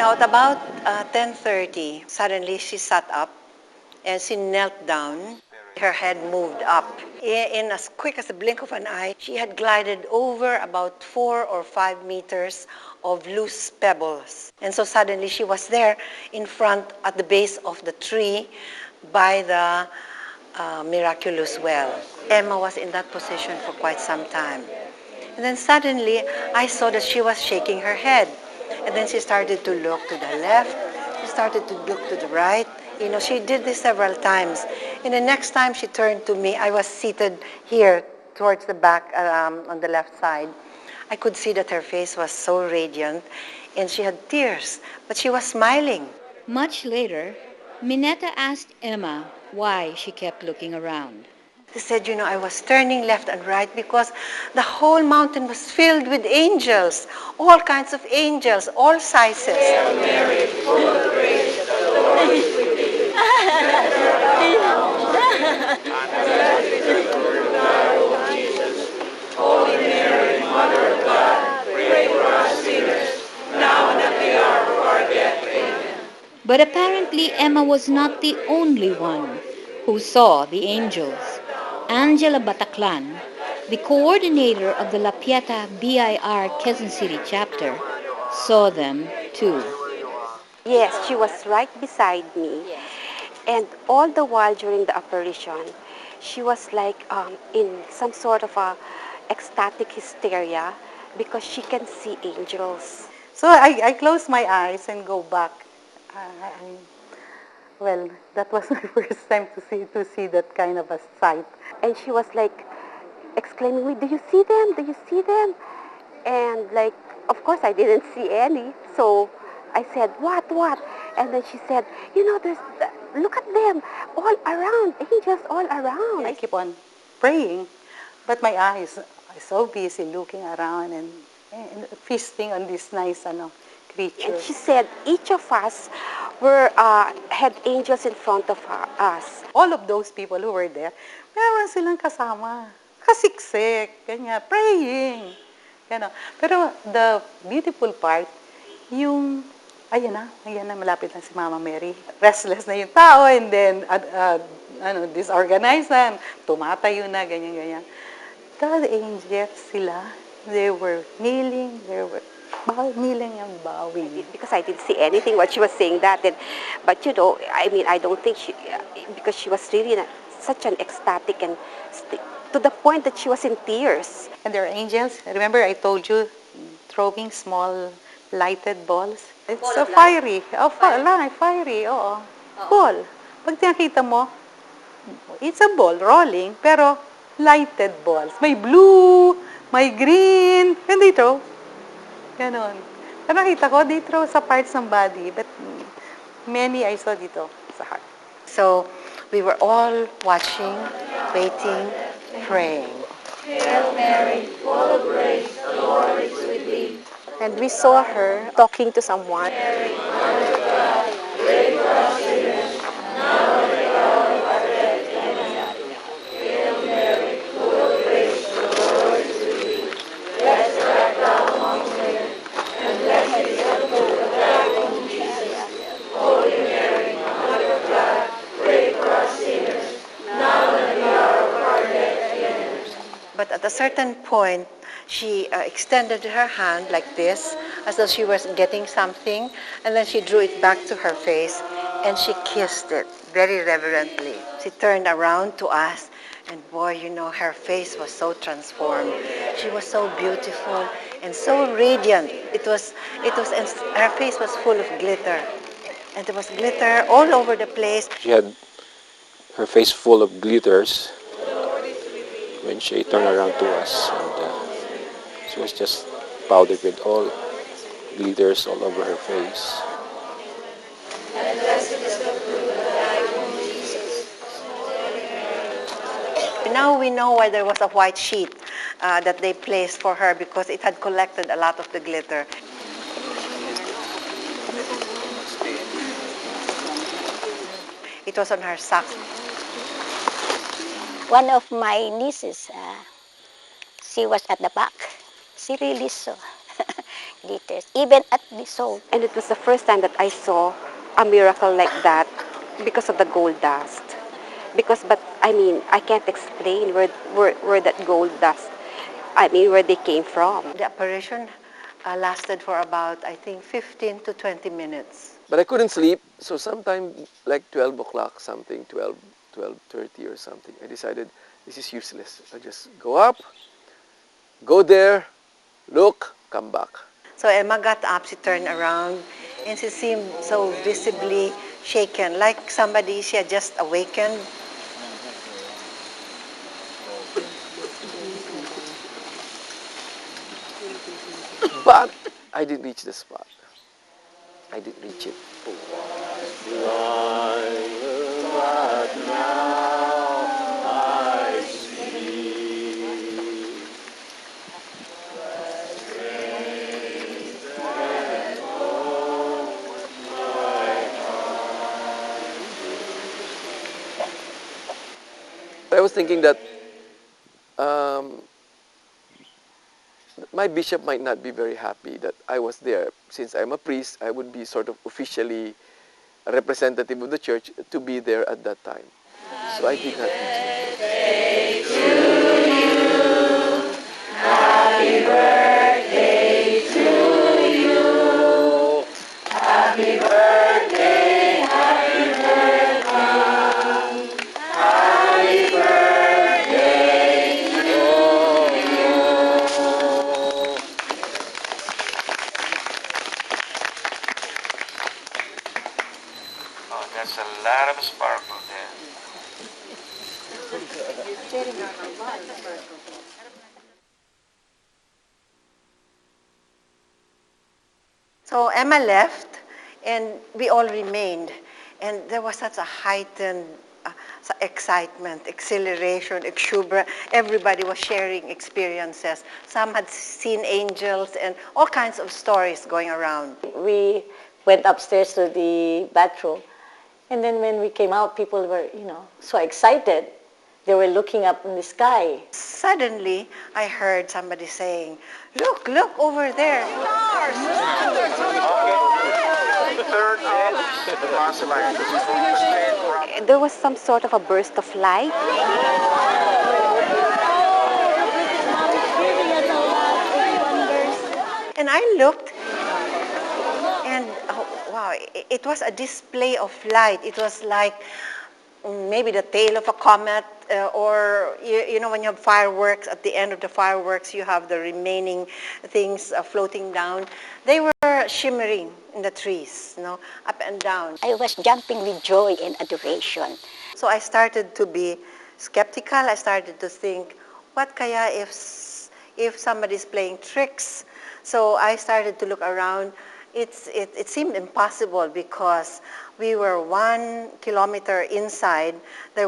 Now, at about 10:30, suddenly she sat up and she knelt down. Her head moved up. In as quick as a blink of an eye, she had glided over about 4 or 5 meters of loose pebbles. And so suddenly she was there in front at the base of the tree by the miraculous well. Emma was in that position for quite some time. And then suddenly, I saw that she was shaking her head. And then she started to look to the left. She started to look to the right. You know, she did this several times. And the next time she turned to me, I was seated here towards the back on the left side. I could see that her face was so radiant and she had tears, but she was smiling. Much later, Minetta asked Emma why she kept looking around. She said, you know, I was turning left and right because the whole mountain was filled with angels, all kinds of angels, all sizes. Hail Mary, full of grace, the Lord is with thee. Holy Mary, Mother of God, pray for us sinners, now and at the hour of our death. Amen. But apparently Emma was not the only one who saw the angels. Angela Bataclan, the coordinator of the La Pieta BIR Quezon City chapter, saw them too. Yes, she was right beside me. And all the while during the apparition, she was like in some sort of a ecstatic hysteria because she can see angels. So I close my eyes and go back. Well, that was my first time to see that kind of a sight. And she was like exclaiming, do you see them? Do you see them? And like, of course I didn't see any. So I said, what? And then she said, you know, look at them, all around, angels all around. I keep on praying, but my eyes are so busy looking around and feasting on this nice creature. And she said, each of us had angels in front of us. All of those people who were there, meron silang kasama, kasiksik, ganyan, praying. Ganyan. Pero the beautiful part, yung, ayan na, malapit na si Mama Mary. Restless na yung tao, and then, disorganized na, tumatayo na, ganyan. The angels sila, they were kneeling, kneeling and bowing. Because I didn't see anything what she was saying that. But you know, I mean, I don't think because she was really such an ecstatic and to the point that she was in tears. And there are angels. Remember I told you, throwing small lighted balls. It's so fiery. Fiery, oo. Ball. Pag nakita mo, it's a ball rolling, pero lighted balls. May blue, may green, and they throw. Ganon. Pero nakita ko, they throw sa parts ng body, but many I saw dito sa heart. So, we were all watching, waiting, praying. Hail Mary, full of grace, the Lord is with thee. And we saw her talking to someone. Mary, Mother of God, pray for us sinners, now and at the hour of our death. Amen. Hail Mary, full of grace, the Lord is with thee. Blessed art thou among women, and blessed is the fruit of thy womb, Jesus. Holy Mary, Mother of God, pray for us sinners, now and at the hour of our death. Amen. But at a certain point, she extended her hand like this, as though she was getting something, and then she drew it back to her face, and she kissed it very reverently. She turned around to us, and boy, you know, her face was so transformed. She was so beautiful and so radiant. And her face was full of glitter, and there was glitter all over the place. She had her face full of glitters when she turned around to us, and she was just powdered with all glitters all over her face. And blessed is the fruit of thy womb, Jesus. Now we know why there was a white sheet that they placed for her, because it had collected a lot of the glitter. It was on her socks. One of my nieces, she was at the back. She really saw. glitters, even at the soul. And it was the first time that I saw a miracle like that because of the gold dust. But I mean, I can't explain where that gold dust, where they came from. The apparition lasted for about, I think, 15 to 20 minutes. But I couldn't sleep, so sometime like 12 o'clock something, 12:30 or something, I decided this is useless. I just go up, go there, look, come back. So Emma got up, she turned around, and she seemed so visibly shaken, like somebody she had just awakened. But I didn't reach the spot. I didn't reach it. I was thinking that my bishop might not be very happy that I was there. Since I'm a priest, I would be sort of officially a representative of the church to be there at that time. So I did not reach it. Oh, that's a lot of sparkle there. So Emma left, and we all remained. And there was such a heightened excitement, exhilaration, exuberance. Everybody was sharing experiences. Some had seen angels and all kinds of stories going around. We went upstairs to the bathroom, and then when we came out, people were, so excited. They were looking up in the sky. Suddenly, I heard somebody saying, look over there. There was some sort of a burst of light. And I looked, and oh, wow, it was a display of light. It was like maybe the tail of a comet, or you know when you have fireworks, at the end of the fireworks you have the remaining things floating down. They were shimmering in the trees, up and down. I was jumping with joy and adoration. So I started to be skeptical. I started to think, what kaya if somebody's playing tricks? So I started to look around. It seemed impossible because we were 1 kilometer inside. There was